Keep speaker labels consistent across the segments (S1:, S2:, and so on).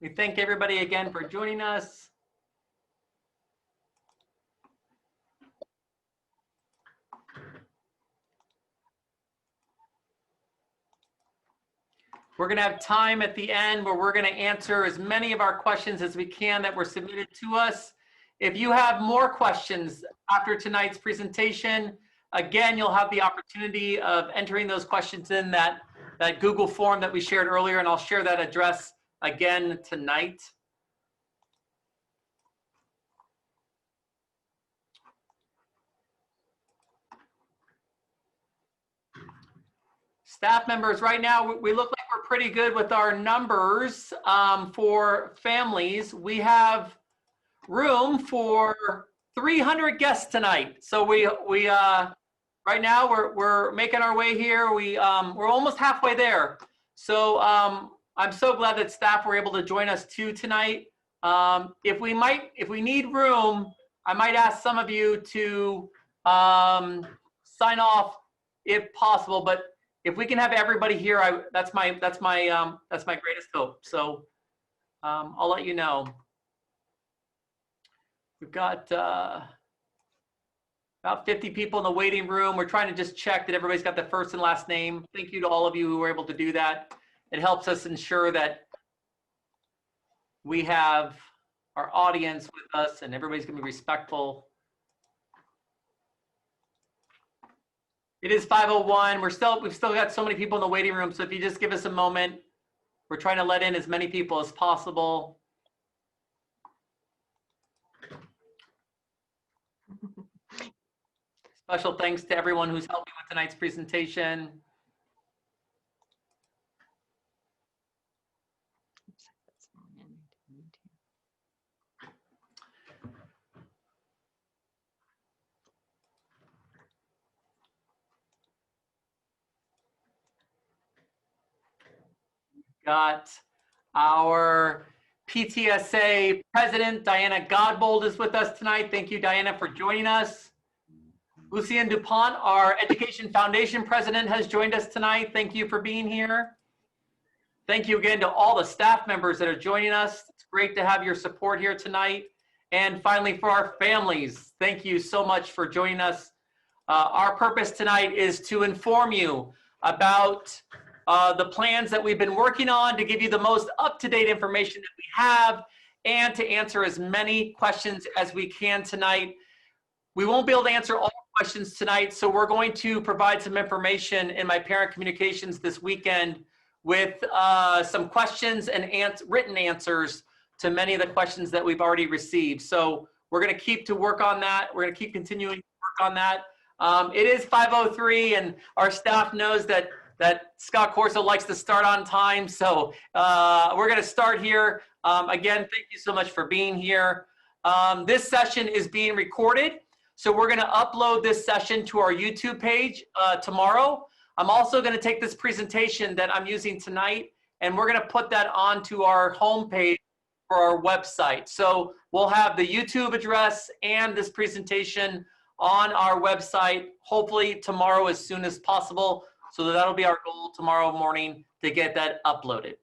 S1: We thank everybody again for joining us. We're going to have time at the end where we're going to answer as many of our questions as we can that were submitted to us. If you have more questions after tonight's presentation, again, you'll have the opportunity of entering those questions in that Google form that we shared earlier, and I'll share that address again tonight. Staff members, right now, we look like we're pretty good with our numbers for families. We have room for 300 guests tonight. So right now we're making our way here. We're almost halfway there. So I'm so glad that staff were able to join us too tonight. If we need room, I might ask some of you to sign off if possible. But if we can have everybody here, that's my greatest hope. So I'll let you know. We've got about 50 people in the waiting room. We're trying to just check that everybody's got the first and last name. Thank you to all of you who were able to do that. It helps us ensure that we have our audience with us and everybody's gonna be respectful. It is 5:01. We've still got so many people in the waiting room. So if you just give us a moment, we're trying to let in as many people as possible. Special thanks to everyone who's helping with tonight's presentation. Got our PTSA president, Diana Godbold, is with us tonight. Thank you, Diana, for joining us. Lucien Dupont, our Education Foundation president, has joined us tonight. Thank you for being here. Thank you again to all the staff members that are joining us. It's great to have your support here tonight. And finally, for our families, thank you so much for joining us. Our purpose tonight is to inform you about the plans that we've been working on to give you the most up-to-date information that we have and to answer as many questions as we can tonight. We won't be able to answer all questions tonight, so we're going to provide some information in my parent communications this weekend with some questions and written answers to many of the questions that we've already received. So we're going to keep to work on that. We're going to keep continuing to work on that. It is 5:03, and our staff knows that Scott Corso likes to start on time. So we're going to start here. Again, thank you so much for being here. This session is being recorded. So we're going to upload this session to our YouTube page tomorrow. I'm also going to take this presentation that I'm using tonight, and we're going to put that onto our homepage for our website. So we'll have the YouTube address and this presentation on our website, hopefully tomorrow as soon as possible. So that'll be our goal tomorrow morning to get that uploaded.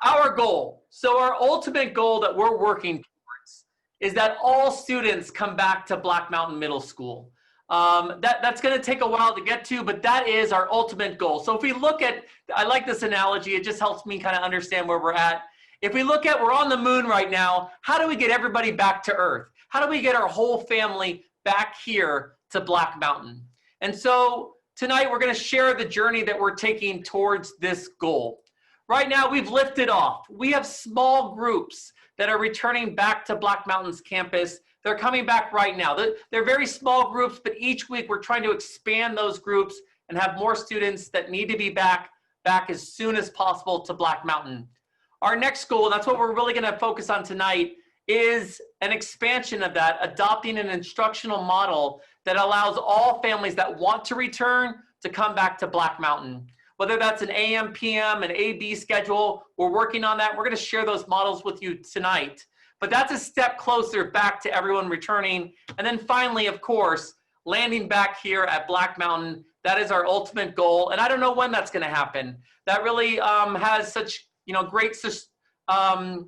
S1: Our goal, so our ultimate goal that we're working towards is that all students come back to Black Mountain Middle School. That's going to take a while to get to, but that is our ultimate goal. So if we look at, I like this analogy, it just helps me kind of understand where we're at. If we look at, we're on the moon right now, how do we get everybody back to Earth? How do we get our whole family back here to Black Mountain? And so tonight we're going to share the journey that we're taking towards this goal. Right now we've lifted off. We have small groups that are returning back to Black Mountain's campus. They're coming back right now. They're very small groups, but each week we're trying to expand those groups and have more students that need to be back as soon as possible to Black Mountain. Our next goal, that's what we're really going to focus on tonight, is an expansion of that, adopting an instructional model that allows all families that want to return to come back to Black Mountain. Whether that's an AM, PM, an AB schedule, we're working on that. We're going to share those models with you tonight. But that's a step closer back to everyone returning. And then finally, of course, landing back here at Black Mountain. That is our ultimate goal. And I don't know when that's going to happen. That really has such great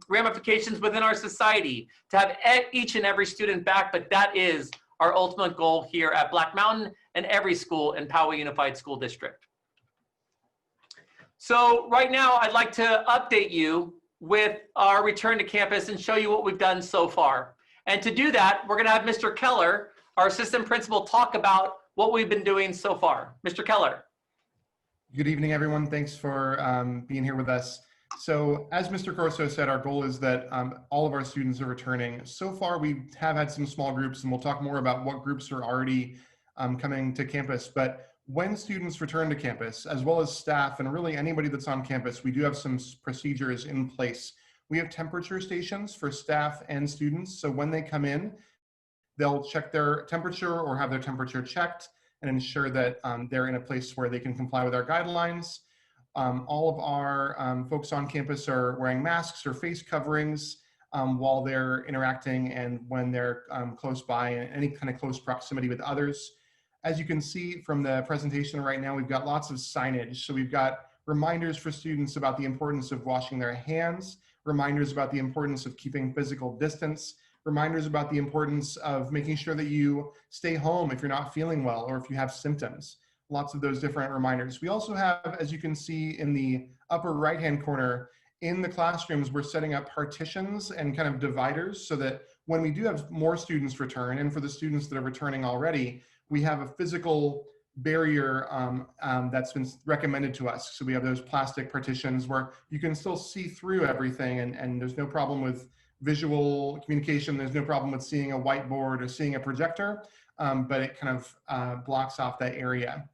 S1: ramifications within our society to have each and every student back, but that is our ultimate goal here at Black Mountain and every school in Poway Unified School District. So right now, I'd like to update you with our return to campus and show you what we've done so far. And to do that, we're going to have Mr. Keller, our assistant principal, talk about what we've been doing so far. Mr. Keller.
S2: Good evening, everyone. Thanks for being here with us. So as Mr. Corso said, our goal is that all of our students are returning. So far, we have had some small groups, and we'll talk more about what groups are already coming to campus. But when students return to campus, as well as staff and really anybody that's on campus, we do have some procedures in place. We have temperature stations for staff and students. So when they come in, they'll check their temperature or have their temperature checked and ensure that they're in a place where they can comply with our guidelines. All of our folks on campus are wearing masks or face coverings while they're interacting and when they're close by and any kind of close proximity with others. As you can see from the presentation right now, we've got lots of signage. So we've got reminders for students about the importance of washing their hands, reminders about the importance of keeping physical distance, reminders about the importance of making sure that you stay home if you're not feeling well or if you have symptoms. Lots of those different reminders. We also have, as you can see in the upper right-hand corner, in the classrooms, we're setting up partitions and kind of dividers so that when we do have more students return, and for the students that are returning already, we have a physical barrier that's been recommended to us. So we have those plastic partitions where you can still see through everything and there's no problem with visual communication. There's no problem with seeing a whiteboard or seeing a projector, but it kind of blocks off that area.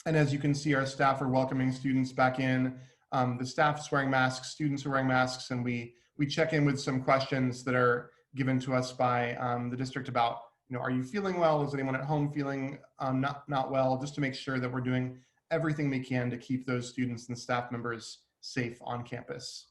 S2: And as you can see, our staff are welcoming students back in. The staff is wearing masks, students are wearing masks, and we check in with some questions that are given to us by the district about, are you feeling well? Is anyone at home feeling not well? Just to make sure that we're doing everything we can to keep those students and staff members safe on campus.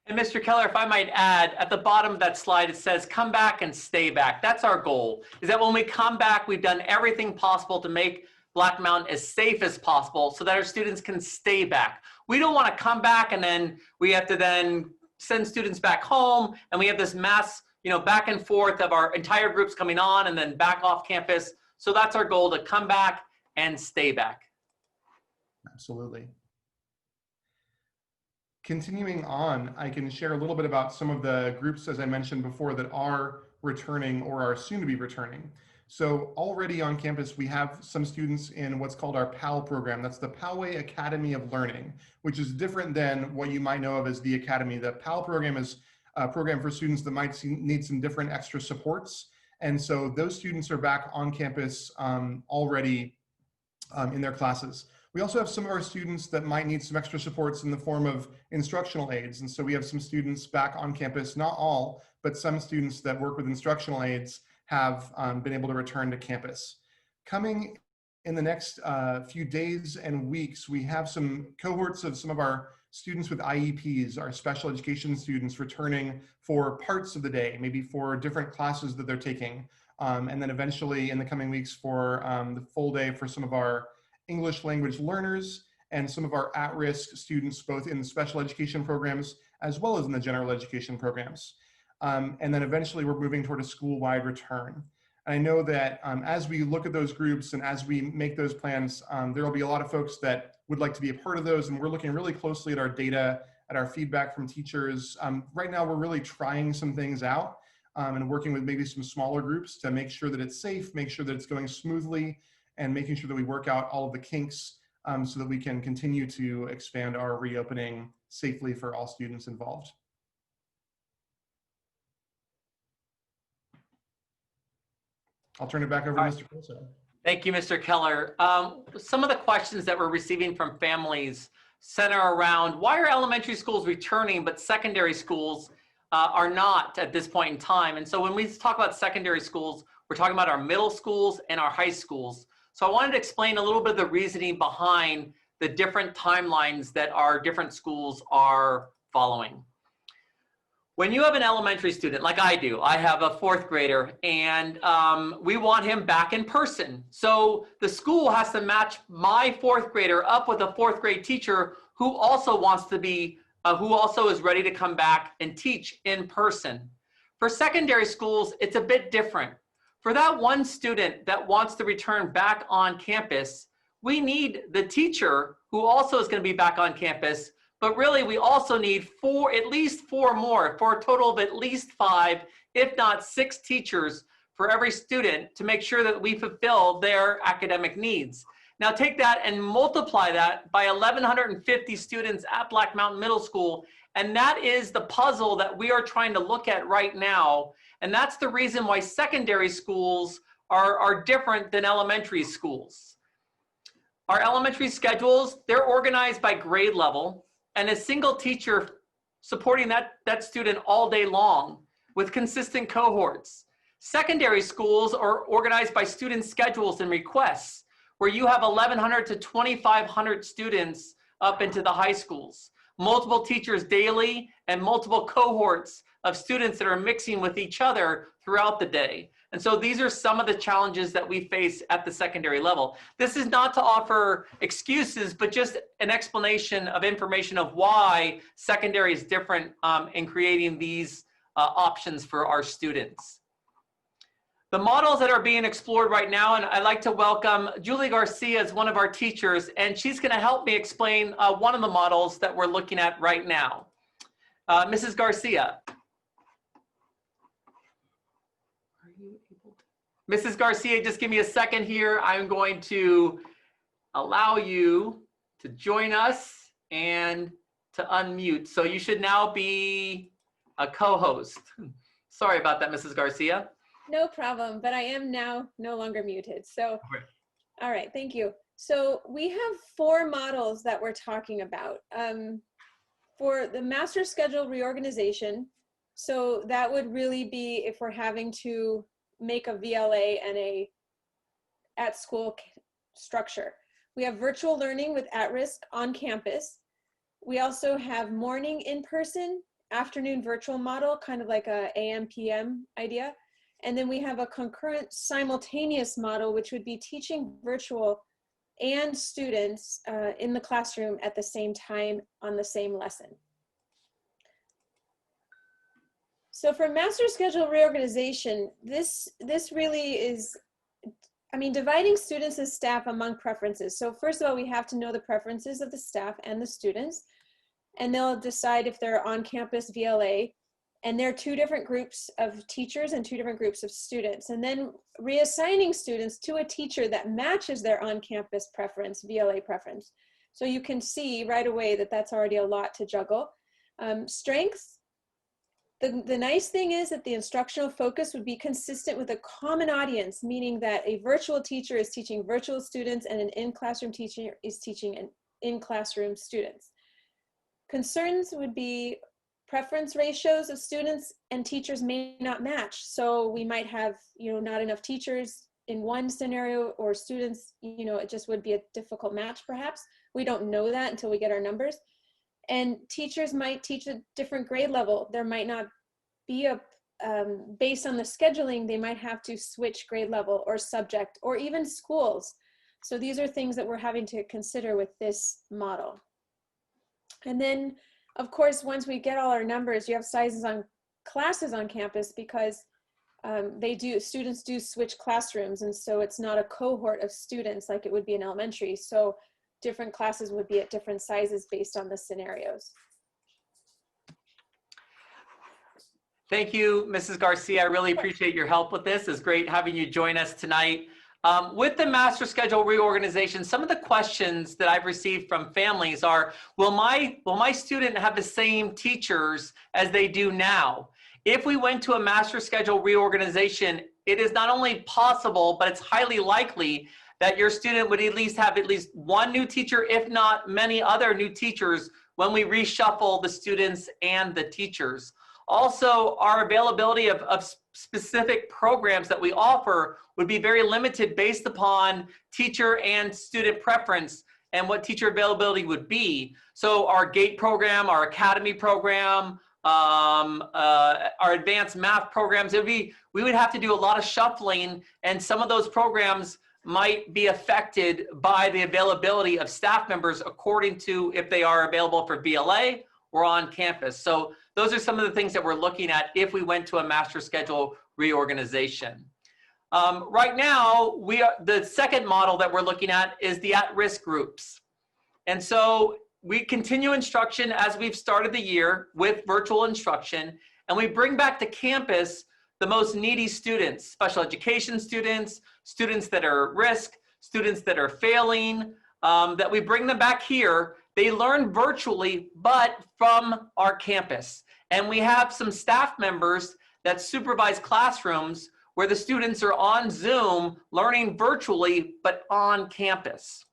S1: And Mr. Keller, if I might add, at the bottom of that slide, it says, come back and stay back. That's our goal, is that when we come back, we've done everything possible to make Black Mountain as safe as possible so that our students can stay back. We don't want to come back and then we have to then send students back home and we have this mass, back and forth of our entire groups coming on and then back off campus. So that's our goal, to come back and stay back.
S2: Absolutely. Continuing on, I can share a little bit about some of the groups, as I mentioned before, that are returning or are soon to be returning. So already on campus, we have some students in what's called our PAL program. That's the Poway Academy of Learning, which is different than what you might know of as the Academy. The PAL program is a program for students that might need some different extra supports. And so those students are back on campus already in their classes. We also have some of our students that might need some extra supports in the form of instructional aids. And so we have some students back on campus, not all, but some students that work with instructional aids have been able to return to campus. Coming in the next few days and weeks, we have some cohorts of some of our students with IEPs, our special education students, returning for parts of the day, maybe for different classes that they're taking. And then eventually in the coming weeks for the full day for some of our English language learners and some of our at-risk students, both in the special education programs as well as in the general education programs. And then eventually we're moving toward a school-wide return. And I know that as we look at those groups and as we make those plans, there will be a lot of folks that would like to be a part of those, and we're looking really closely at our data, at our feedback from teachers. Right now we're really trying some things out and working with maybe some smaller groups to make sure that it's safe, make sure that it's going smoothly, and making sure that we work out all of the kinks so that we can continue to expand our reopening safely for all students involved. I'll turn it back over to Mr. Corso.
S1: Thank you, Mr. Keller. Some of the questions that we're receiving from families center around why are elementary schools returning but secondary schools are not at this point in time. And so when we talk about secondary schools, we're talking about our middle schools and our high schools. So I wanted to explain a little bit of the reasoning behind the different timelines that our different schools are following. When you have an elementary student, like I do, I have a 4th grader, and we want him back in person. So the school has to match my 4th grader up with a 4th grade teacher who also wants to be who also is ready to come back and teach in person. For secondary schools, it's a bit different. For that one student that wants to return back on campus, we need the teacher who also is going to be back on campus, but really we also need at least four more, for a total of at least 5, if not 6 teachers for every student to make sure that we fulfill their academic needs. Now take that and multiply that by 1,150 students at Black Mountain Middle School, and that is the puzzle that we are trying to look at right now. And that's the reason why secondary schools are different than elementary schools. Our elementary schedules, they're organized by grade level, and a single teacher supporting that student all day long with consistent cohorts. Secondary schools are organized by student schedules and requests, where you have 1,100 to 2,500 students up into the high schools, multiple teachers daily, and multiple cohorts of students that are mixing with each other throughout the day. And so these are some of the challenges that we face at the secondary level. This is not to offer excuses, but just an explanation of information of why secondary is different in creating these options for our students. The models that are being explored right now, and I'd like to welcome Julie Garcia as one of our teachers, and she's going to help me explain one of the models that we're looking at right now. Mrs. Garcia. Are you able to? Mrs. Garcia, just give me a second here. I'm going to allow you to join us and to unmute. So you should now be a co-host. Sorry about that, Mrs. Garcia.
S3: No problem, but I am now no longer muted. So,
S1: Okay.
S3: All right, thank you. So we have 4 models that we're talking about. For the master schedule reorganization, so that would really be if we're having to make a VLA and a at-school structure. We have virtual learning with at-risk on campus. We also have morning in-person, afternoon virtual model, kind of like a AM/PM idea. And then we have a concurrent simultaneous model, which would be teaching virtual and students in the classroom at the same time on the same lesson. So for master schedule reorganization, this really is, I mean, dividing students and staff among preferences. So first of all, we have to know the preferences of the staff and the students, and they'll decide if they're on campus VLA. And there are 2 different groups of teachers and 2 different groups of students. And then reassigning students to a teacher that matches their on-campus preference, VLA preference. So you can see right away that that's already a lot to juggle. Strengths, the nice thing is that the instructional focus would be consistent with a common audience, meaning that a virtual teacher is teaching virtual students and an in-classroom teacher is teaching in-classroom students. Concerns would be preference ratios of students and teachers may not match. So we might have, not enough teachers in one scenario, or students, it just would be a difficult match perhaps. We don't know that until we get our numbers. And teachers might teach a different grade level. There might not be based on the scheduling, they might have to switch grade level or subject or even schools. So these are things that we're having to consider with this model. And then, of course, once we get all our numbers, you have sizes on classes on campus because students do switch classrooms. And so it's not a cohort of students like it would be in elementary. So different classes would be at different sizes based on the scenarios.
S1: Thank you, Mrs. Garcia. I really appreciate your help with this. It's great having you join us tonight. With the master schedule reorganization, some of the questions that I've received from families are, will my student have the same teachers as they do now? If we went to a master schedule reorganization, it is not only possible, but it's highly likely that your student would at least have at least one new teacher, if not many other new teachers, when we reshuffle the students and the teachers. Also, our availability of specific programs that we offer would be very limited based upon teacher and student preference and what teacher availability would be. So our GATE program, our academy program, our advanced math programs, we would have to do a lot of shuffling, and some of those programs might be affected by the availability of staff members according to if they are available for VLA or on campus. So those are some of the things that we're looking at if we went to a master schedule reorganization. Right now, the second model that we're looking at is the at-risk groups. And so we continue instruction as we've started the year with virtual instruction, and we bring back to campus the most needy students, special education students, students that are at risk, students that are failing, that we bring them back here. They learn virtually, but from our campus. And we have some staff members that supervise classrooms where the students are on Zoom learning virtually, but on campus.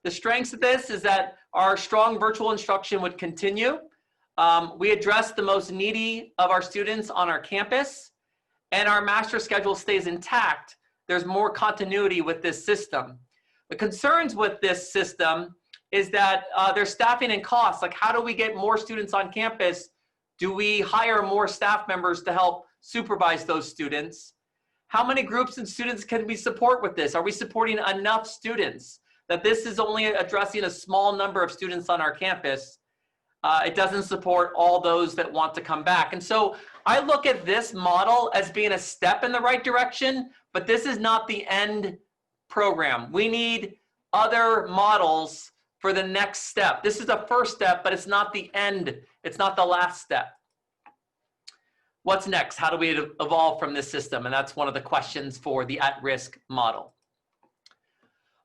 S1: The strengths of this is that our strong virtual instruction would continue. We address the most needy of our students on our campus, and our master schedule stays intact. There's more continuity with this system. The concerns with this system is that there's staffing and costs. Like, how do we get more students on campus? Do we hire more staff members to help supervise those students? How many groups and students can we support with this? Are we supporting enough students? That this is only addressing a small number of students on our campus. It doesn't support all those that want to come back. And so I look at this model as being a step in the right direction, but this is not the end program. We need other models for the next step. This is the first step, but it's not the end. It's not the last step. What's next? How do we evolve from this system? And that's one of the questions for the at-risk model.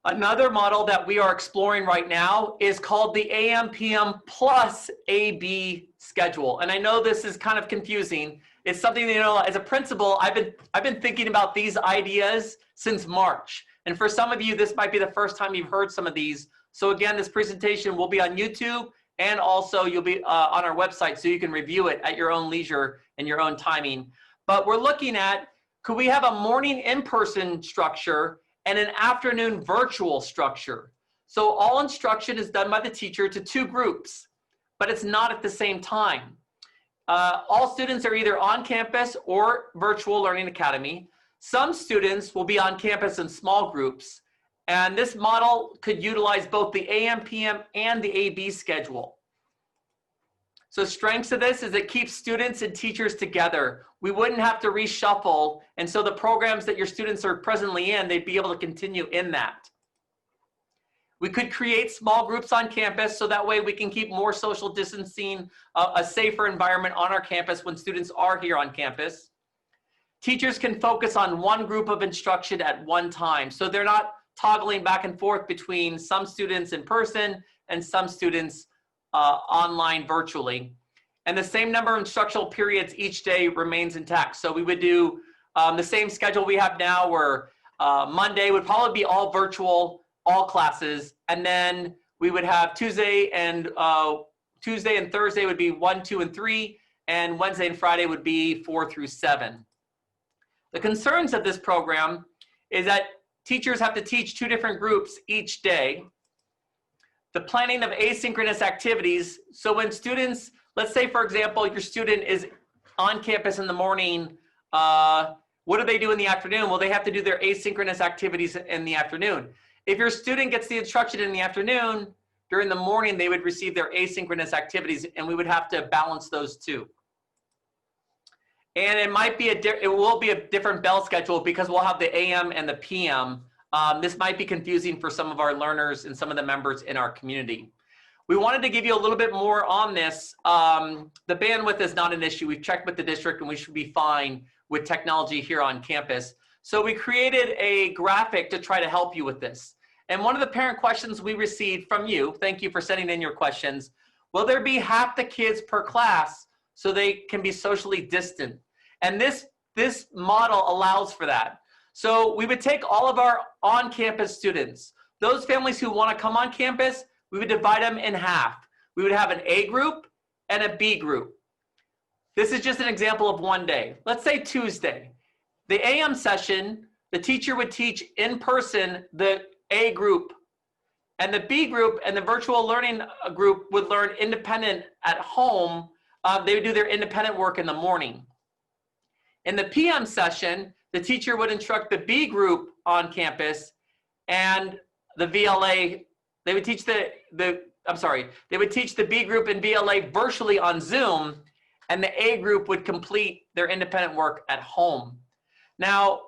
S1: Another model that we are exploring right now is called the AM/PM plus AB schedule. And I know this is kind of confusing. It's something, you know, as a principal, I've been thinking about these ideas since March. And for some of you, this might be the first time you've heard some of these. So again, this presentation will be on YouTube, and also you'll be on our website so you can review it at your own leisure and your own timing. But we're looking at, could we have a morning in-person structure and an afternoon virtual structure? So all instruction is done by the teacher to 2 groups, but it's not at the same time. All students are either on campus or virtual learning academy. Some students will be on campus in small groups, and this model could utilize both the AM/PM and the AB schedule. So strengths of this is it keeps students and teachers together. We wouldn't have to reshuffle, and so the programs that your students are presently in, they'd be able to continue in that. We could create small groups on campus so that way we can keep more social distancing, a safer environment on our campus when students are here on campus. Teachers can focus on one group of instruction at one time, so they're not toggling back and forth between some students in person and some students online virtually. And the same number of instructional periods each day remains intact. So we would do the same schedule we have now, where Monday would probably be all virtual, all classes, and then we would have Tuesday and Thursday would be 1, 2, and 3, and Wednesday and Friday would be 4 through 7. The concerns of this program is that teachers have to teach 2 different groups each day. The planning of asynchronous activities. So when students, let's say for example, your student is on campus in the morning, what do they do in the afternoon? Well, they have to do their asynchronous activities in the afternoon. If your student gets the instruction in the afternoon, during the morning they would receive their asynchronous activities, and we would have to balance those 2. And it will be a different bell schedule because we'll have the AM and the PM. This might be confusing for some of our learners and some of the members in our community. We wanted to give you a little bit more on this. The bandwidth is not an issue. We've checked with the district and we should be fine with technology here on campus. So we created a graphic to try to help you with this. And one of the parent questions we received from you, thank you for sending in your questions, will there be half the kids per class so they can be socially distant? And this model allows for that. So we would take all of our on-campus students, those families who want to come on campus, we would divide them in half. We would have an A group and a B group. This is just an example of one day. Let's say Tuesday. The AM session, the teacher would teach in person the A group, and the B group and the virtual learning group would learn independent at home. They would do their independent work in the morning. In the PM session, the teacher would instruct the B group on campus, and the VLA, they would teach the they would teach the B group and BLA virtually on Zoom, and the A group would complete their independent work at home. Now,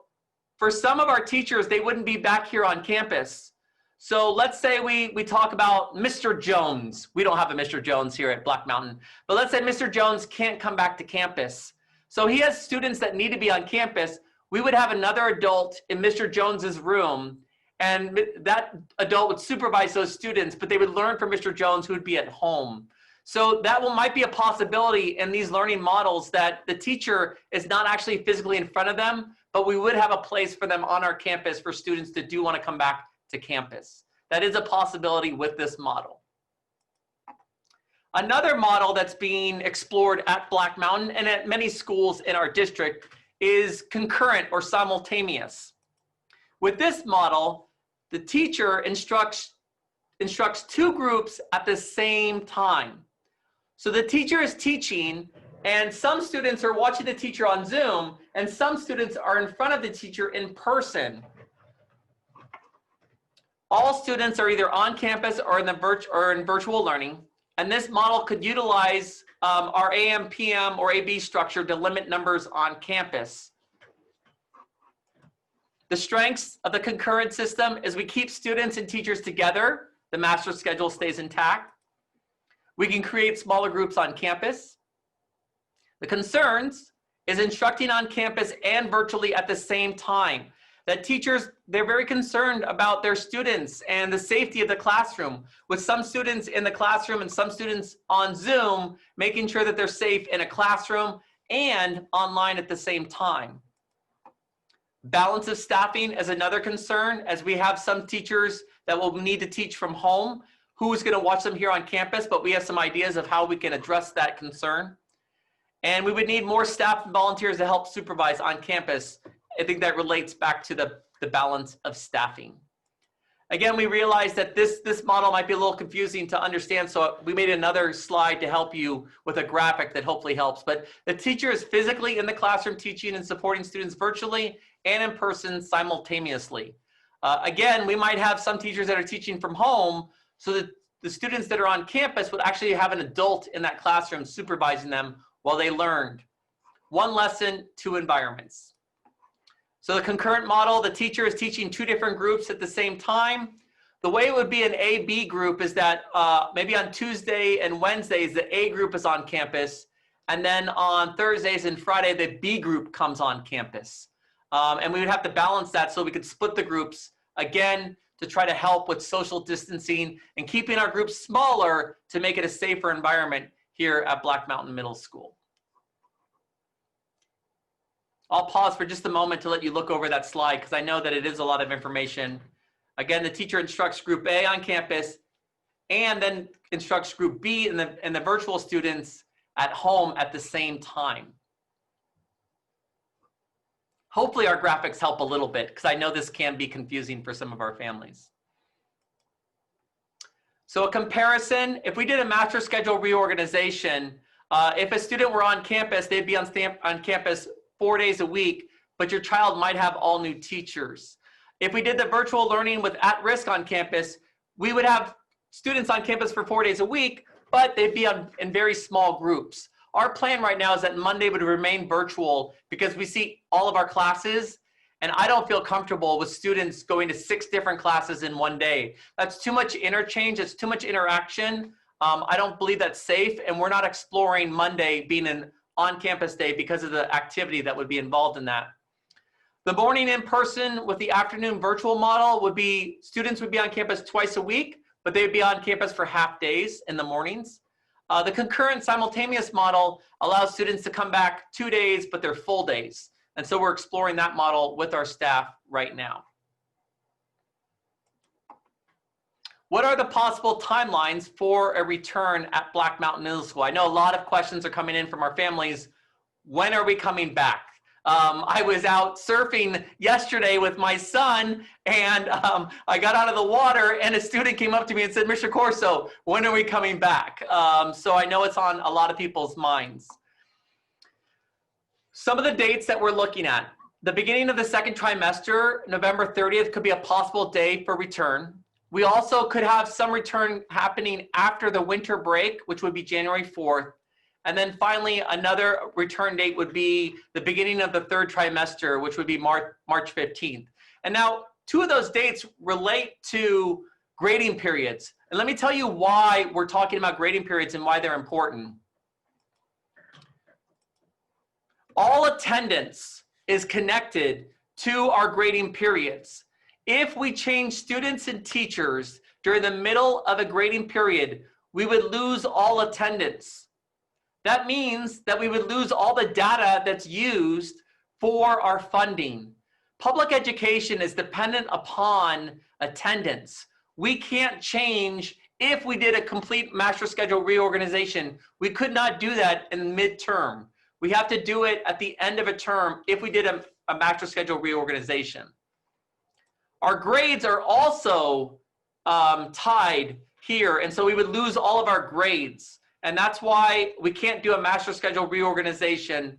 S1: for some of our teachers, they wouldn't be back here on campus. So let's say we talk about Mr. Jones. We don't have a Mr. Jones here at Black Mountain, but let's say Mr. Jones can't come back to campus. So he has students that need to be on campus. We would have another adult in Mr. Jones's room, and that adult would supervise those students, but they would learn from Mr. Jones, who would be at home. So that might be a possibility in these learning models, that the teacher is not actually physically in front of them, but we would have a place for them on our campus for students that do want to come back to campus. That is a possibility with this model. Another model that's being explored at Black Mountain and at many schools in our district is concurrent or simultaneous. With this model, the teacher instructs two groups at the same time. So the teacher is teaching, and some students are watching the teacher on Zoom, and some students are in front of the teacher in person. All students are either on campus or in virtual learning, and this model could utilize our AM, PM, or AB structure to limit numbers on campus. The strengths of the concurrent system is we keep students and teachers together. The master schedule stays intact. We can create smaller groups on campus. The concerns is instructing on campus and virtually at the same time. That teachers, they're very concerned about their students and the safety of the classroom, with some students in the classroom and some students on Zoom, making sure that they're safe in a classroom and online at the same time. Balance of staffing is another concern, as we have some teachers that will need to teach from home. Who's going to watch them here on campus? But we have some ideas of how we can address that concern. And we would need more staff and volunteers to help supervise on campus. I think that relates back to the balance of staffing. Again, we realized that this model might be a little confusing to understand, so we made another slide to help you with a graphic that hopefully helps. But the teacher is physically in the classroom teaching and supporting students virtually and in person simultaneously. Again, we might have some teachers that are teaching from home, so that the students that are on campus would actually have an adult in that classroom supervising them while they learned. One lesson, two environments. So the concurrent model, the teacher is teaching two different groups at the same time. The way it would be an A-B group is that maybe on Tuesday and Wednesdays, the A group is on campus. And then on Thursdays and Friday, the B group comes on campus. And we would have to balance that so we could split the groups, again, to try to help with social distancing and keeping our groups smaller to make it a safer environment here at Black Mountain Middle School. I'll pause for just a moment to let you look over that slide, because I know that it is a lot of information. Again, the teacher instructs group A on campus and then instructs group B and the virtual students at home at the same time. Hopefully our graphics help a little bit, because I know this can be confusing for some of our families. So a comparison, if we did a master schedule reorganization, if a student were on campus, they'd be on campus 4 days a week, but your child might have all new teachers. If we did the virtual learning with at-risk on campus, we would have students on campus for 4 days a week, but they'd be in very small groups. Our plan right now is that Monday would remain virtual because we see all of our classes, and I don't feel comfortable with students going to 6 different classes in one day. That's too much interchange, it's too much interaction. I don't believe that's safe, and we're not exploring Monday being an on-campus day because of the activity that would be involved in that. The morning in person with the afternoon virtual model would be, students would be on campus twice a week, but they'd be on campus for half days in the mornings. The concurrent simultaneous model allows students to come back 2 days, but they're full days. And so we're exploring that model with our staff right now. What are the possible timelines for a return at Black Mountain Middle School? I know a lot of questions are coming in from our families. When are we coming back? I was out surfing yesterday with my son, and I got out of the water, and a student came up to me and said, Mr. Corso, when are we coming back? So I know it's on a lot of people's minds. Some of the dates that we're looking at. The beginning of the second trimester, November 30th, could be a possible day for return. We also could have some return happening after the winter break, which would be January 4th. And then finally, another return date would be the beginning of the third trimester, which would be March 15th. And now 2 of those dates relate to grading periods. And let me tell you why we're talking about grading periods and why they're important. All attendance is connected to our grading periods. If we change students and teachers during the middle of a grading period, we would lose all attendance. That means that we would lose all the data that's used for our funding. Public education is dependent upon attendance. We can't change if we did a complete master schedule reorganization. We could not do that in midterm. We have to do it at the end of a term if we did a master schedule reorganization. Our grades are also tied here, and so we would lose all of our grades. And that's why we can't do a master schedule reorganization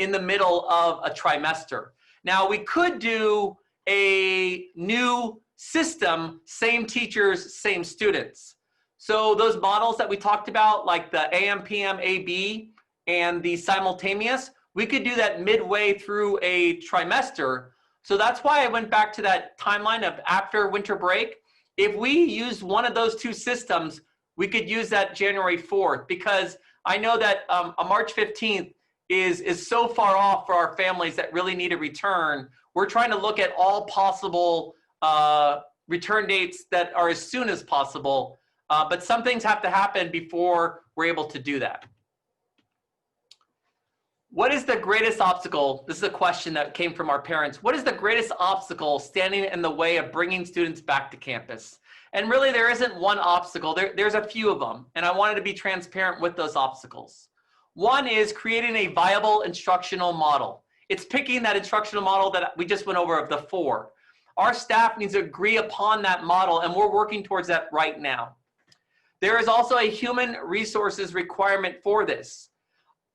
S1: in the middle of a trimester. Now, we could do a new system, same teachers, same students. So those models that we talked about, like the AM, PM, AB, and the simultaneous, we could do that midway through a trimester. So that's why I went back to that timeline of after winter break. If we use one of those 2 systems, we could use that January 4th, because I know that a March 15th is so far off for our families that really need a return. We're trying to look at all possible return dates that are as soon as possible, but some things have to happen before we're able to do that. What is the greatest obstacle? This is a question that came from our parents. What is the greatest obstacle standing in the way of bringing students back to campus? And really, there isn't one obstacle. There's a few of them, and I wanted to be transparent with those obstacles. One is creating a viable instructional model. It's picking that instructional model that we just went over of the 4. Our staff needs to agree upon that model, and we're working towards that right now. There is also a human resources requirement for this.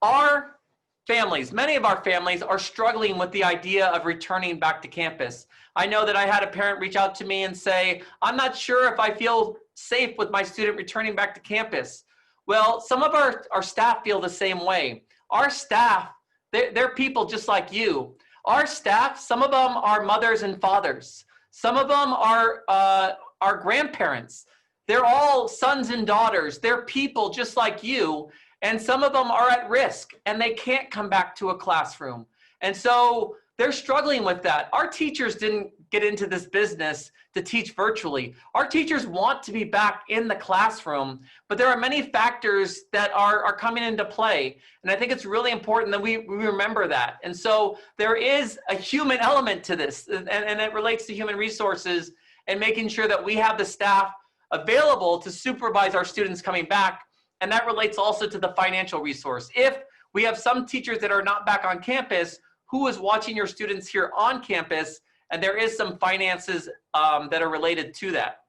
S1: Our families, many of our families are struggling with the idea of returning back to campus. I know that I had a parent reach out to me and say, I'm not sure if I feel safe with my student returning back to campus. Well, some of our staff feel the same way. Our staff, they're people just like you. Our staff, some of them are mothers and fathers. Some of them are grandparents. They're all sons and daughters. They're people just like you. And some of them are at risk and they can't come back to a classroom. And so they're struggling with that. Our teachers didn't get into this business to teach virtually. Our teachers want to be back in the classroom, but there are many factors that are coming into play. And I think it's really important that we remember that. And so there is a human element to this, and it relates to human resources and making sure that we have the staff available to supervise our students coming back. And that relates also to the financial resource. If we have some teachers that are not back on campus, who is watching your students here on campus? And there is some finances that are related to that.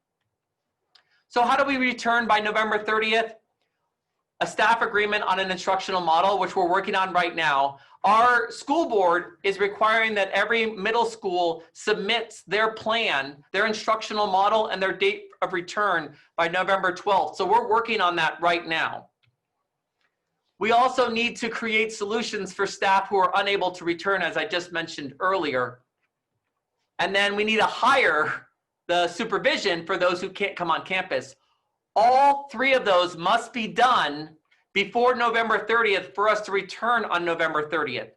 S1: So how do we return by November 30th? A staff agreement on an instructional model, which we're working on right now. Our school board is requiring that every middle school submits their plan, their instructional model, and their date of return by November 12th. So we're working on that right now. We also need to create solutions for staff who are unable to return, as I just mentioned earlier. And then we need to hire the supervision for those who can't come on campus. All 3 of those must be done before November 30th for us to return on November 30th.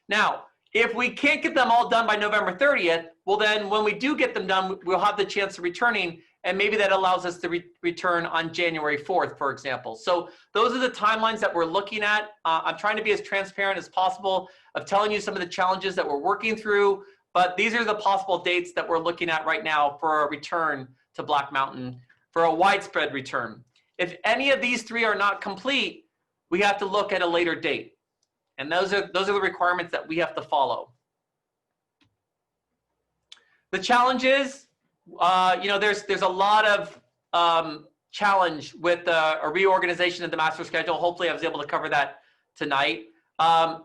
S1: Now, if we can't get them all done by November 30th, well then when we do get them done, we'll have the chance of returning, and maybe that allows us to return on January 4th, for example. So those are the timelines that we're looking at. I'm trying to be as transparent as possible of telling you some of the challenges that we're working through, but these are the possible dates that we're looking at right now for a return to Black Mountain, for a widespread return. If any of these 3 are not complete, we have to look at a later date. And those are the requirements that we have to follow. The challenge is, there's a lot of challenge with a reorganization of the master schedule. Hopefully I was able to cover that tonight.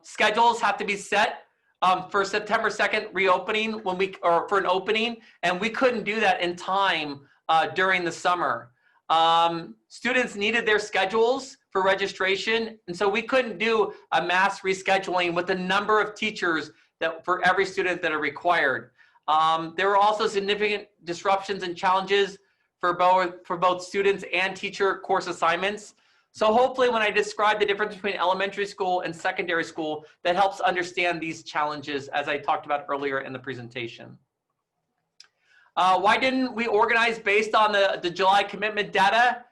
S1: Schedules have to be set for September 2nd reopening or for an opening, and we couldn't do that in time during the summer. Students needed their schedules for registration, and so we couldn't do a mass rescheduling with the number of teachers that for every student that are required. There were also significant disruptions and challenges for both students and teacher course assignments. So hopefully when I describe the difference between elementary school and secondary school, that helps understand these challenges as I talked about earlier in the presentation. Why didn't we organize based on the July commitment data?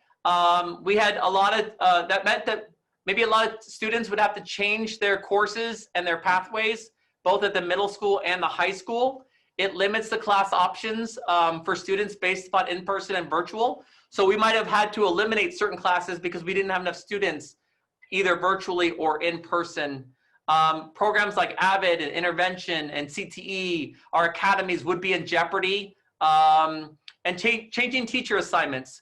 S1: We had a lot of, that meant that maybe a lot of students would have to change their courses and their pathways, both at the middle school and the high school. It limits the class options for students based upon in-person and virtual. So we might have had to eliminate certain classes because we didn't have enough students, either virtually or in person. Programs like AVID and Intervention and CTE, our academies would be in jeopardy. And changing teacher assignments.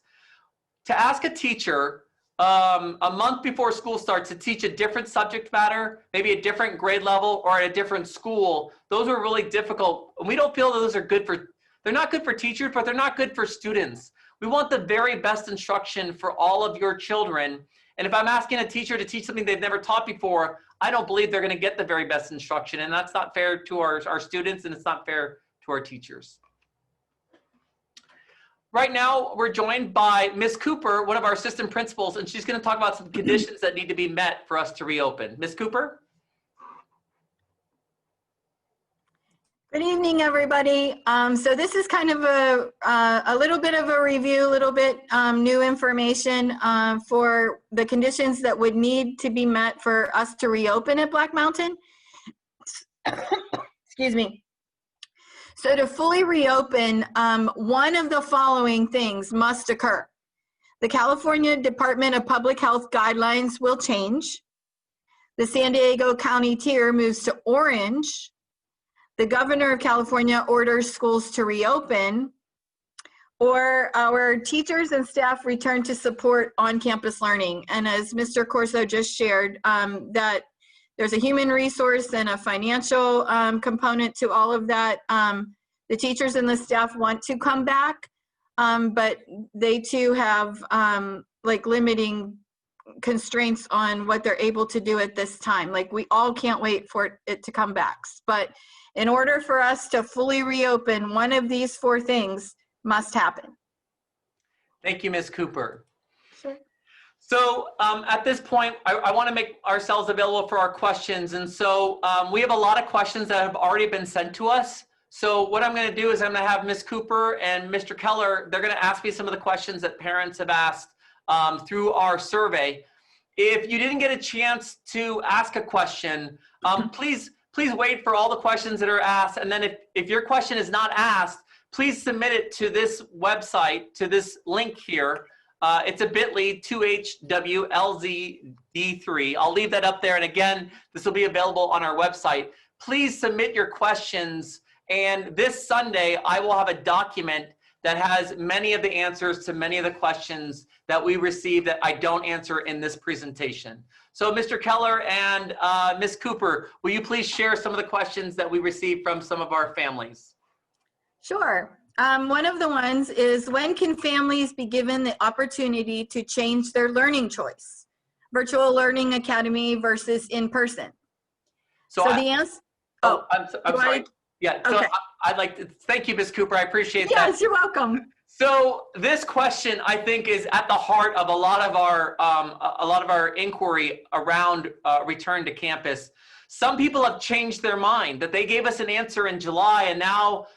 S1: To ask a teacher a month before school starts to teach a different subject matter, maybe a different grade level or at a different school, those are really difficult. We don't feel that those are good for, they're not good for teachers, but they're not good for students. We want the very best instruction for all of your children. And if I'm asking a teacher to teach something they've never taught before, I don't believe they're going to get the very best instruction. And that's not fair to our students, and it's not fair to our teachers. Right now, we're joined by Ms. Cooper, one of our assistant principals, and she's going to talk about some conditions that need to be met for us to reopen. Ms. Cooper?
S4: Good evening, everybody. So this is kind of a little bit of a review, a little bit new information for the conditions that would need to be met for us to reopen at Black Mountain. Excuse me. So to fully reopen, one of the following things must occur. The California Department of Public Health guidelines will change. The San Diego County tier moves to orange. The Governor of California orders schools to reopen, or our teachers and staff return to support on-campus learning. And as Mr. Corso just shared, that there's a human resource and a financial component to all of that. The teachers and the staff want to come back, but they too have like limiting constraints on what they're able to do at this time. Like we all can't wait for it to come back. But in order for us to fully reopen, one of these four things must happen.
S1: Thank you, Ms. Cooper.
S4: Sure.
S1: So at this point, I want to make ourselves available for our questions. And so we have a lot of questions that have already been sent to us. So what I'm going to do is I'm going to have Ms. Cooper and Mr. Keller, they're going to ask me some of the questions that parents have asked through our survey. If you didn't get a chance to ask a question, please wait for all the questions that are asked. And then if your question is not asked, please submit it to this website, to this link here. It's a bit.ly 2HWLZD3. I'll leave that up there. And again, this will be available on our website. Please submit your questions. And this Sunday, I will have a document that has many of the answers to many of the questions that we received that I don't answer in this presentation. So Mr. Keller and Ms. Cooper, will you please share some of the questions that we received from some of our families?
S4: Sure. One of the ones is, when can families be given the opportunity to change their learning choice? Virtual Learning Academy versus in-person.
S1: So
S4: the answer.
S1: Oh, I'm sorry. Yeah, so
S4: okay.
S1: I'd like to thank you, Ms. Cooper. I appreciate that.
S4: Yes, you're welcome.
S1: So this question, I think, is at the heart of a lot of our inquiry around return to campus. Some people have changed their mind, that they gave us an answer in July and now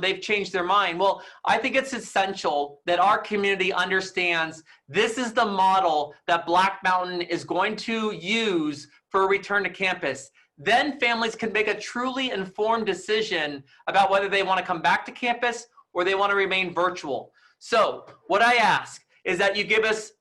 S1: they've changed their mind. Well, I think it's essential that our community understands this is the model that Black Mountain is going to use for a return to campus. Then families can make a truly informed decision about whether they want to come back to campus or they want to remain virtual. So what I ask is that you give us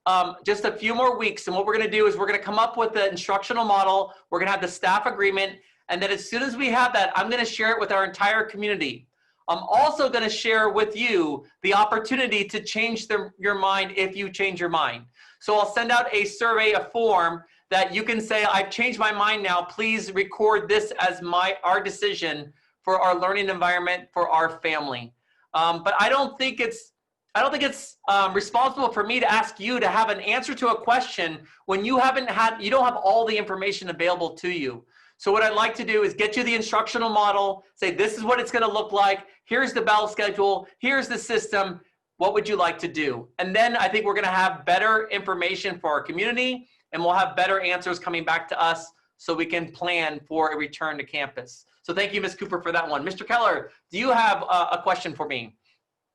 S1: just a few more weeks, and what we're going to do is we're going to come up with the instructional model, we're going to have the staff agreement, and then as soon as we have that, I'm going to share it with our entire community. I'm also going to share with you the opportunity to change your mind if you change your mind. So I'll send out a survey, a form, that you can say, I've changed my mind now, please record this as our decision for our learning environment, for our family. But I don't think it's I don't think it's responsible for me to ask you to have an answer to a question when you don't have all the information available to you. So what I'd like to do is get you the instructional model, say this is what it's going to look like, here's the bell schedule, here's the system, what would you like to do? And then I think we're going to have better information for our community, and we'll have better answers coming back to us so we can plan for a return to campus. So thank you, Ms. Cooper, for that one. Mr. Keller, do you have a question for me?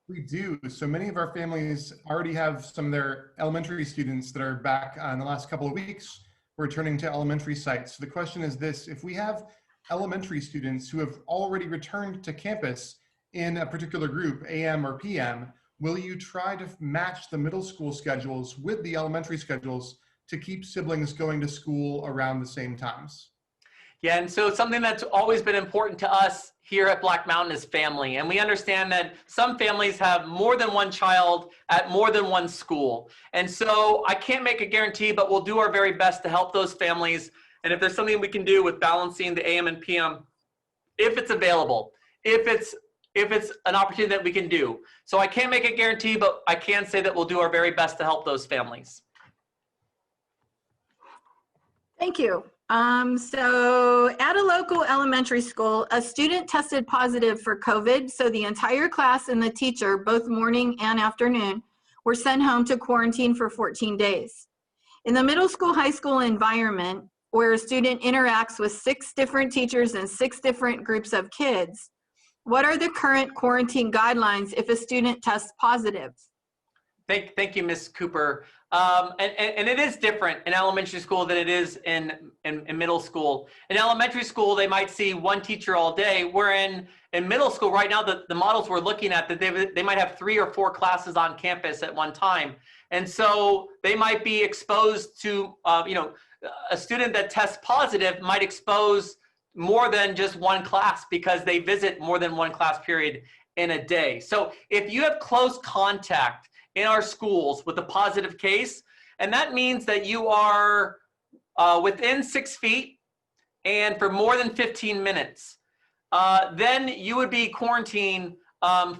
S2: We do. So many of our families already have some of their elementary students that are back in the last couple of weeks returning to elementary sites. So the question is this: if we have elementary students who have already returned to campus in a particular group, AM or PM, will you try to match the middle school schedules with the elementary schedules to keep siblings going to school around the same times?
S1: Yeah, and so something that's always been important to us here at Black Mountain is family. And we understand that some families have more than one child at more than one school. And so I can't make a guarantee, but we'll do our very best to help those families. And if there's something we can do with balancing the AM and PM, if it's available, if it's an opportunity that we can do. So I can't make a guarantee, but I can say that we'll do our very best to help those families.
S4: Thank you. So at a local elementary school, a student tested positive for COVID, so the entire class and the teacher, both morning and afternoon, were sent home to quarantine for 14 days. In the middle school, high school environment, where a student interacts with 6 different teachers and 6 different groups of kids, what are the current quarantine guidelines if a student tests positive?
S1: Thank you, Ms. Cooper. And it is different in elementary school than it is in middle school. In elementary school, they might see one teacher all day, where in middle school right now, the models we're looking at, that they might have 3 or 4 classes on campus at one time. And so they might be exposed to, a student that tests positive might expose more than just one class because they visit more than one class period in a day. So if you have close contact in our schools with a positive case, and that means that you are within 6 feet and for more than 15 minutes, then you would be quarantined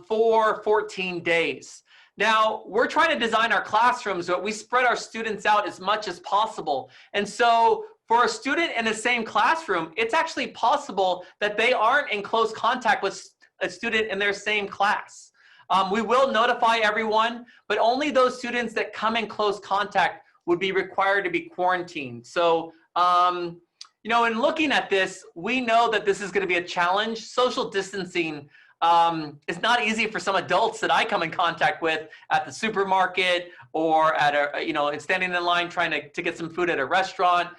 S1: for 14 days. Now, we're trying to design our classrooms so that we spread our students out as much as possible. And so for a student in the same classroom, it's actually possible that they aren't in close contact with a student in their same class. We will notify everyone, but only those students that come in close contact would be required to be quarantined. So, in looking at this, we know that this is going to be a challenge. Social distancing is not easy for some adults that I come in contact with at the supermarket or at standing in line trying to get some food at a restaurant.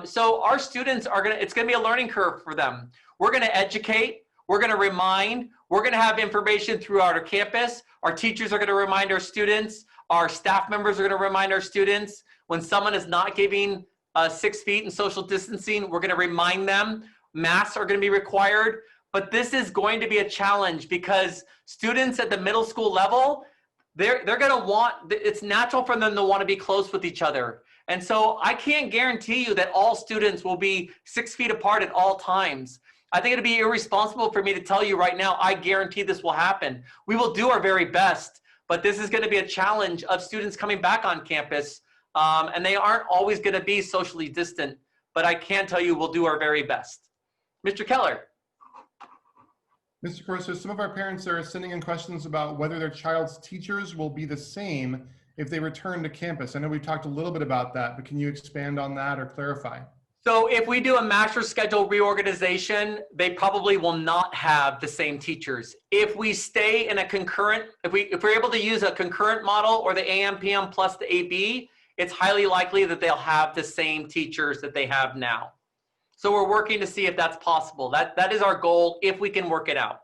S1: So our students it's going to be a learning curve for them. We're going to educate. We're going to remind. We're going to have information throughout our campus. Our teachers are going to remind our students. Our staff members are going to remind our students. When someone is not giving 6 feet and social distancing, we're going to remind them. Masks are going to be required. But this is going to be a challenge because students at the middle school level, they're going to it's natural for them to want to be close with each other. And so I can't guarantee you that all students will be 6 feet apart at all times. I think it'd be irresponsible for me to tell you right now, I guarantee this will happen. We will do our very best, but this is going to be a challenge of students coming back on campus, and they aren't always going to be socially distant, but I can tell you we'll do our very best. Mr. Keller.
S2: Mr. Corso, some of our parents are sending in questions about whether their child's teachers will be the same if they return to campus. I know we talked a little bit about that, but can you expand on that or clarify?
S1: So if we do a master schedule reorganization, they probably will not have the same teachers. If we stay in a concurrent, if we're able to use a concurrent model or the AM, PM plus the AB, it's highly likely that they'll have the same teachers that they have now. So we're working to see if that's possible. That is our goal if we can work it out.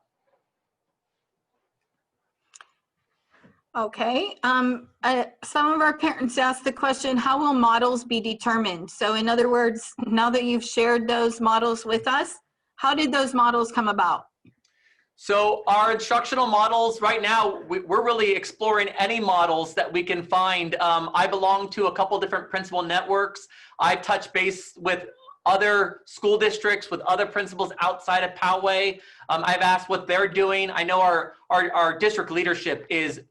S4: Okay, some of our parents asked the question, how will models be determined? So in other words, now that you've shared those models with us, how did those models come about?
S1: So our instructional models right now, we're really exploring any models that we can find. I belong to a couple different principal networks. I touch base with other school districts, with other principals outside of Poway. I've asked what they're doing. I know our district leadership is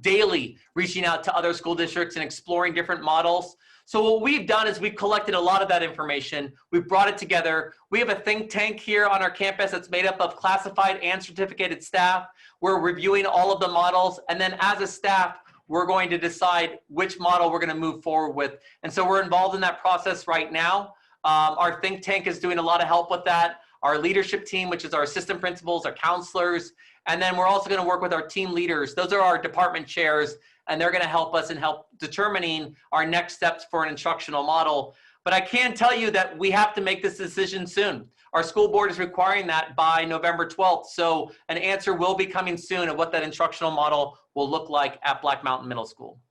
S1: daily reaching out to other school districts and exploring different models. So what we've done is we've collected a lot of that information. We've brought it together. We have a think tank here on our campus that's made up of classified and certificated staff. We're reviewing all of the models. And then as a staff, we're going to decide which model we're going to move forward with. And so we're involved in that process right now. Our think tank is doing a lot of help with that. Our leadership team, which is our assistant principals, our counselors, and then we're also going to work with our team leaders. Those are our department chairs, and they're going to help us and help determining our next steps for an instructional model. But I can tell you that we have to make this decision soon. Our school board is requiring that by November 12th. So an answer will be coming soon of what that instructional model will look like at Black Mountain Middle School.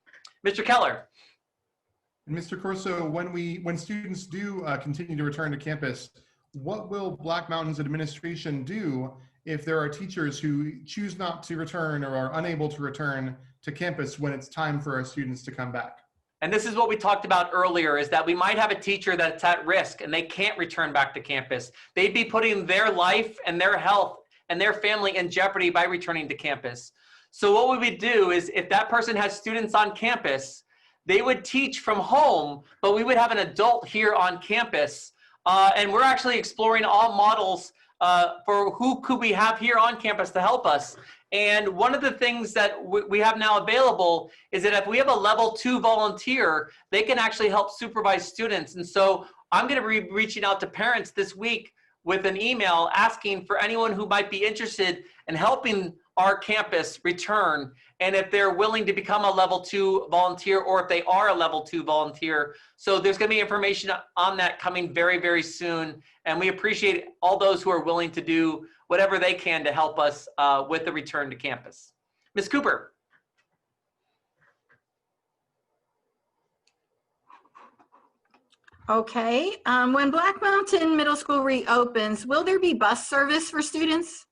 S1: Mr. Keller.
S2: And Mr. Corso, when students do continue to return to campus, what will Black Mountain's administration do if there are teachers who choose not to return or are unable to return to campus when it's time for our students to come back?
S1: And this is what we talked about earlier, is that we might have a teacher that's at risk and they can't return back to campus. They'd be putting their life and their health and their family in jeopardy by returning to campus. So what we would do is, if that person has students on campus, they would teach from home, but we would have an adult here on campus. And we're actually exploring all models for who could we have here on campus to help us. And one of the things that we have now available is that if we have a level 2 volunteer, they can actually help supervise students. And so I'm going to be reaching out to parents this week with an email asking for anyone who might be interested in helping our campus return, and if they're willing to become a level 2 volunteer, or if they are a level 2 volunteer. So there's going to be information on that coming very, very soon. And we appreciate all those who are willing to do whatever they can to help us with the return to campus. Ms. Cooper.
S4: Okay, when Black Mountain Middle School reopens, will there be bus service for students?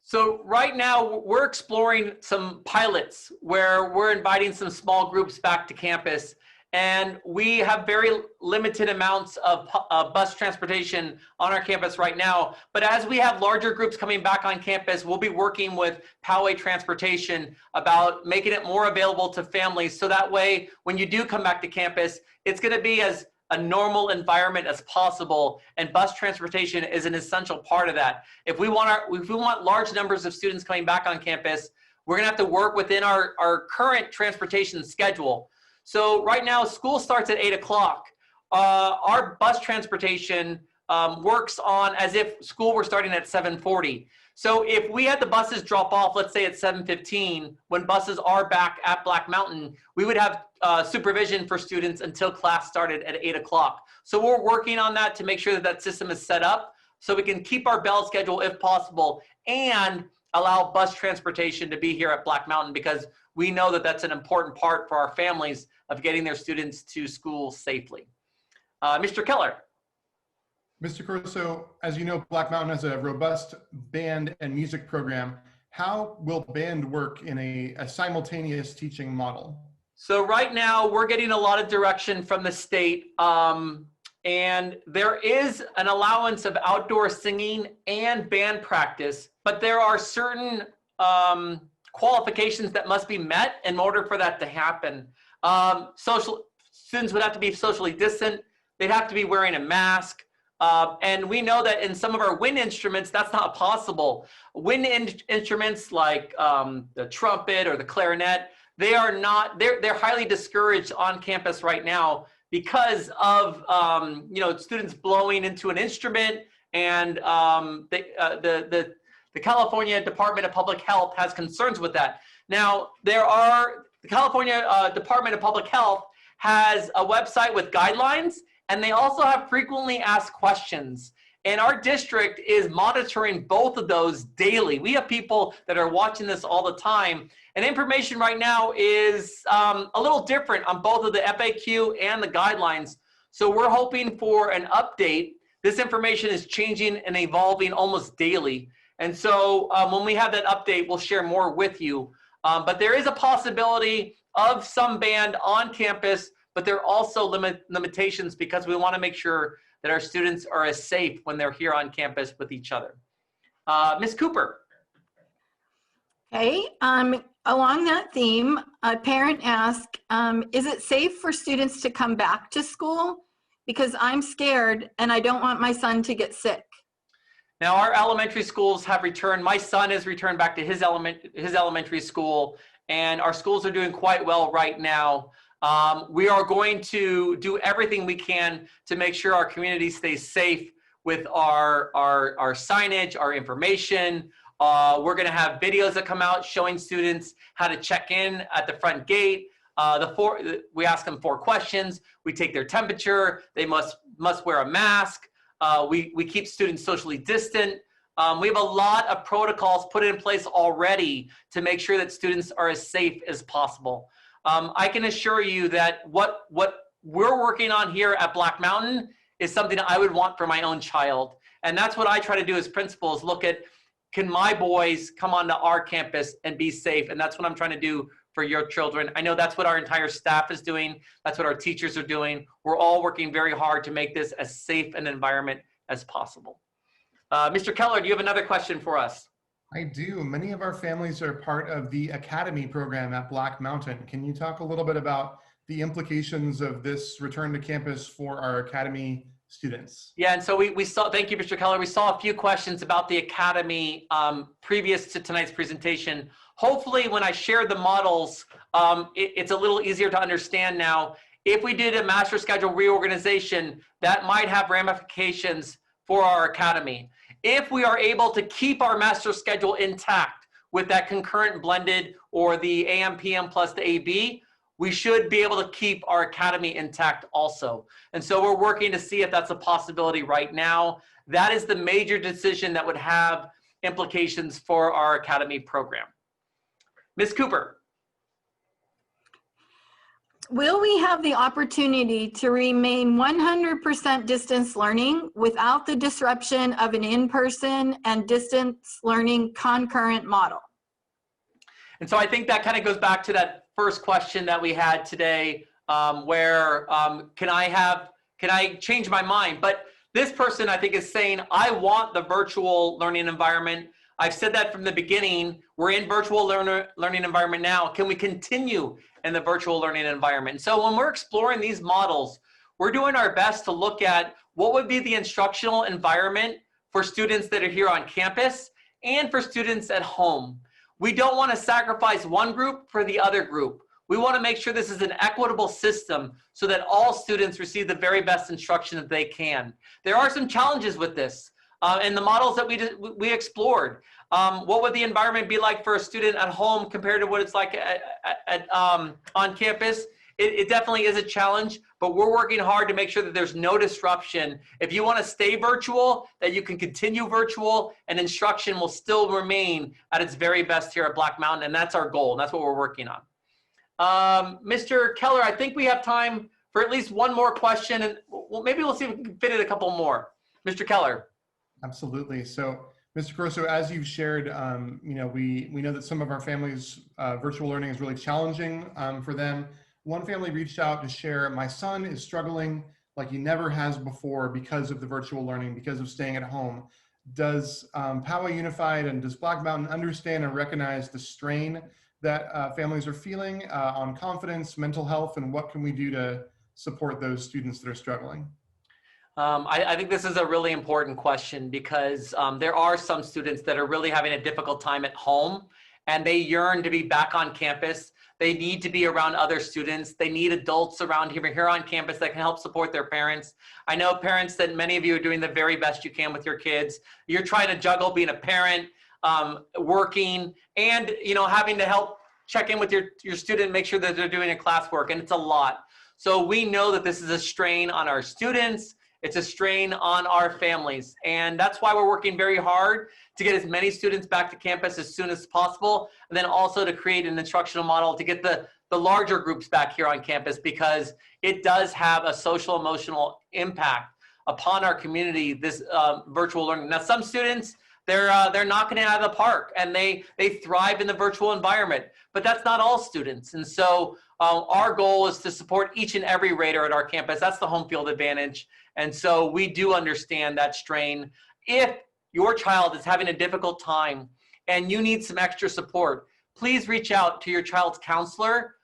S1: So right now we're exploring some pilots where we're inviting some small groups back to campus, and we have very limited amounts of bus transportation on our campus right now. But as we have larger groups coming back on campus, we'll be working with Poway Transportation about making it more available to families. So that way, when you do come back to campus, it's going to be as a normal environment as possible, and bus transportation is an essential part of that. If we want large numbers of students coming back on campus, we're going to have to work within our current transportation schedule. So right now, school starts at 8 o'clock. Our bus transportation works on as if school were starting at 7:40. So if we had the buses drop off, let's say at 7:15, when buses are back at Black Mountain, we would have supervision for students until class started at 8 o'clock. So we're working on that to make sure that that system is set up so we can keep our bell schedule if possible and allow bus transportation to be here at Black Mountain, because we know that that's an important part for our families of getting their students to school safely. Mr. Keller.
S2: Mr. Corso, as you know, Black Mountain has a robust band and music program. How will band work in a simultaneous teaching model?
S1: So right now we're getting a lot of direction from the state, and there is an allowance of outdoor singing and band practice, but there are certain qualifications that must be met in order for that to happen. Students would have to be socially distant. They'd have to be wearing a mask. And we know that in some of our wind instruments, that's not possible. Wind instruments like the trumpet or the clarinet, they're highly discouraged on campus right now because of students blowing into an instrument, and the California Department of Public Health has concerns with that. Now, the California Department of Public Health has a website with guidelines, and they also have frequently asked questions. And our district is monitoring both of those daily. We have people that are watching this all the time. And information right now is a little different on both of the FAQ and the guidelines. So we're hoping for an update. This information is changing and evolving almost daily. And so when we have that update, we'll share more with you. But there is a possibility of some band on campus, but there are also limitations because we want to make sure that our students are as safe when they're here on campus with each other. Ms. Cooper.
S4: Okay, Along that theme, a parent asked, is it safe for students to come back to school? Because I'm scared and I don't want my son to get sick.
S1: Now, our elementary schools have returned. My son has returned back to his elementary school, and our schools are doing quite well right now. We are going to do everything we can to make sure our community stays safe with our signage, our information. We're going to have videos that come out showing students how to check in at the front gate. We ask them 4 questions. We take their temperature. They must wear a mask. We keep students socially distant. We have a lot of protocols put in place already to make sure that students are as safe as possible. I can assure you that what we're working on here at Black Mountain is something I would want for my own child. And that's what I try to do as principals, look at, can my boys come onto our campus and be safe? And that's what I'm trying to do for your children. I know that's what our entire staff is doing. That's what our teachers are doing. We're all working very hard to make this as safe an environment as possible. Mr. Keller, do you have another question for us?
S2: I do. Many of our families are part of the Academy program at Black Mountain. Can you talk a little bit about the implications of this return to campus for our Academy students?
S1: Yeah, and so we saw, thank you, Mr. Keller. We saw a few questions about the Academy previous to tonight's presentation. Hopefully, when I shared the models, it's a little easier to understand now. If we did a master schedule reorganization, that might have ramifications for our Academy. If we are able to keep our master schedule intact with that concurrent blended or the AM, PM plus the AB, we should be able to keep our Academy intact also. And so we're working to see if that's a possibility right now. That is the major decision that would have implications for our Academy program. Ms. Cooper.
S4: Will we have the opportunity to remain 100% distance learning without the disruption of an in-person and distance learning concurrent model?
S1: And so I think that kind of goes back to that first question that we had today, where can I change my mind? But this person, I think, is saying, I want the virtual learning environment. I've said that from the beginning. We're in virtual learning environment now. Can we continue in the virtual learning environment? So when we're exploring these models, we're doing our best to look at what would be the instructional environment for students that are here on campus and for students at home. We don't want to sacrifice one group for the other group. We want to make sure this is an equitable system so that all students receive the very best instruction that they can. There are some challenges with this. And the models that we explored. What would the environment be like for a student at home compared to what it's like on campus? It definitely is a challenge, but we're working hard to make sure that there's no disruption. If you want to stay virtual, that you can continue virtual, and instruction will still remain at its very best here at Black Mountain, and that's our goal, and that's what we're working on. Mr. Keller, I think we have time for at least one more question, and maybe we'll see if we can fit in a couple more. Mr. Keller.
S2: Absolutely. So, Mr. Corso, as you've shared, we know that some of our families' virtual learning is really challenging for them. One family reached out to share, my son is struggling like he never has before because of the virtual learning, because of staying at home. Does Poway Unified and does Black Mountain understand and recognize the strain that families are feeling on confidence, mental health, and what can we do to support those students that are struggling?
S1: I think this is a really important question because there are some students that are really having a difficult time at home and they yearn to be back on campus. They need to be around other students. They need adults around here on campus that can help support their parents. I know parents that many of you are doing the very best you can with your kids. You're trying to juggle being a parent, working, and having to help check in with your student, make sure that they're doing their classwork, and it's a lot. So we know that this is a strain on our students. It's a strain on our families. And that's why we're working very hard to get as many students back to campus as soon as possible. And then also to create an instructional model to get the larger groups back here on campus, because it does have a social emotional impact upon our community, this virtual learning. Now, some students, they're knocking it out of the park and they thrive in the virtual environment, but that's not all students. And so our goal is to support each and every rater at our campus. That's the home field advantage. And so we do understand that strain. If your child is having a difficult time and you need some extra support, please reach out to your child's counselor.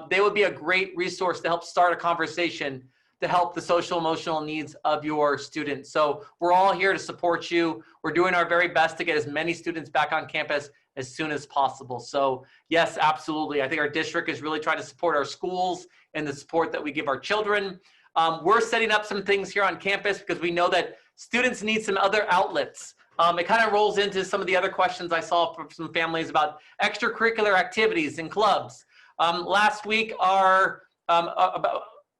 S1: They would be a great resource to help start a conversation to help the social emotional needs of your students. So we're all here to support you. We're doing our very best to get as many students back on campus as soon as possible. So yes, absolutely. I think our district is really trying to support our schools and the support that we give our children. We're setting up some things here on campus because we know that students need some other outlets. It kind of rolls into some of the other questions I saw from some families about extracurricular activities and clubs. Last week,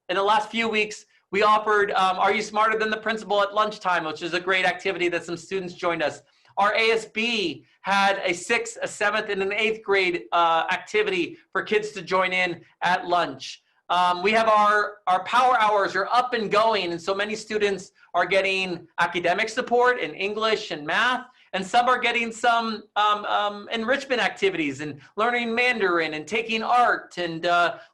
S1: in the last few weeks, we offered Are You Smarter Than the Principal at lunchtime, which is a great activity that some students joined us. Our ASB had a 6th, a 7th, and an 8th grade activity for kids to join in at lunch. We have our power hours are up and going, and so many students are getting academic support in English and math, and some are getting some enrichment activities and learning Mandarin and taking art and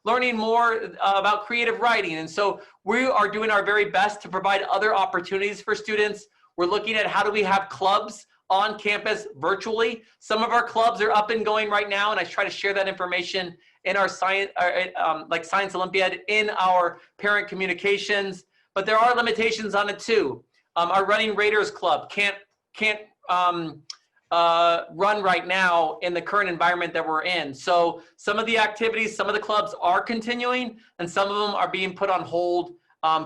S1: learning more about creative writing. And so we are doing our very best to provide other opportunities for students. We're looking at how do we have clubs on campus virtually. Some of our clubs are up and going right now, and I try to share that information in our science, like Science Olympiad, in our parent communications, but there are limitations on it too. Our Running Raiders Club can't run right now in the current environment that we're in. So some of the activities, some of the clubs are continuing, and some of them are being put on hold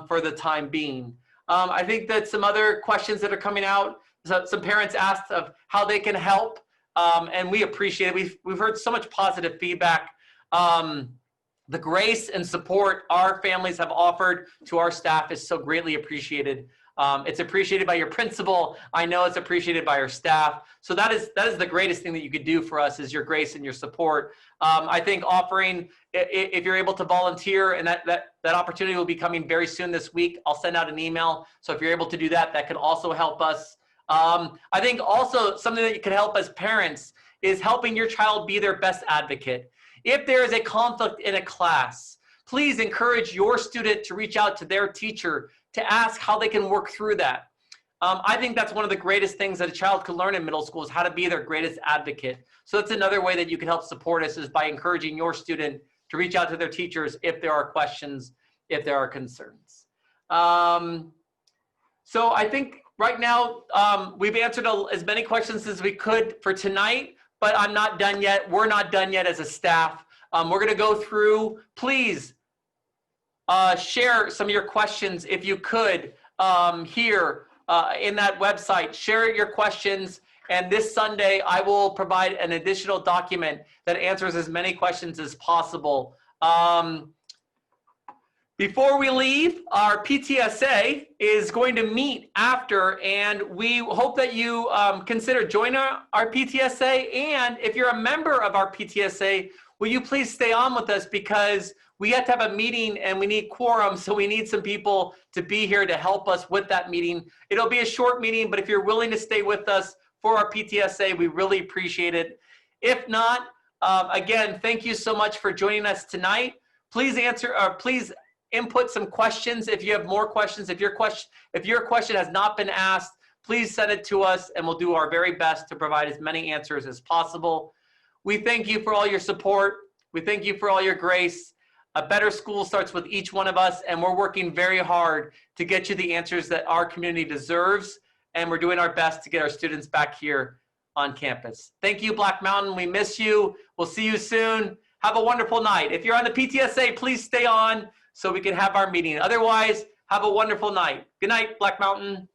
S1: for the time being. I think that some other questions that are coming out, some parents asked of how they can help, and we appreciate it. We've heard so much positive feedback. The grace and support our families have offered to our staff is so greatly appreciated. It's appreciated by your principal. I know it's appreciated by our staff. So that is the greatest thing that you could do for us, is your grace and your support. I think offering, if you're able to volunteer, and that opportunity will be coming very soon this week, I'll send out an email. So if you're able to do that, that could also help us. I think also something that can help as parents is helping your child be their best advocate. If there is a conflict in a class, please encourage your student to reach out to their teacher to ask how they can work through that. I think that's one of the greatest things that a child can learn in middle school, is how to be their greatest advocate. So that's another way that you can help support us, is by encouraging your student to reach out to their teachers if there are questions, if there are concerns. So I think right now we've answered as many questions as we could for tonight, but I'm not done yet. We're not done yet as a staff. We're gonna go through, please share some of your questions if you could here in that website. Share your questions, and this Sunday I will provide an additional document that answers as many questions as possible. Before we leave, our PTSA is going to meet after, and we hope that you consider joining our PTSA. And if you're a member of our PTSA, will you please stay on with us, because we have to have a meeting and we need quorum, so we need some people to be here to help us with that meeting. It'll be a short meeting, but if you're willing to stay with us for our PTSA, we really appreciate it. If not, again, thank you so much for joining us tonight. Please please input some questions if you have more questions. If your question has not been asked, please send it to us, and we'll do our very best to provide as many answers as possible. We thank you for all your support. We thank you for all your grace. A better school starts with each one of us, and we're working very hard to get you the answers that our community deserves, and we're doing our best to get our students back here on campus. Thank you, Black Mountain. We miss you. We'll see you soon. Have a wonderful night. If you're on the PTSA, please stay on so we can have our meeting. Otherwise, have a wonderful night. Good night, Black Mountain.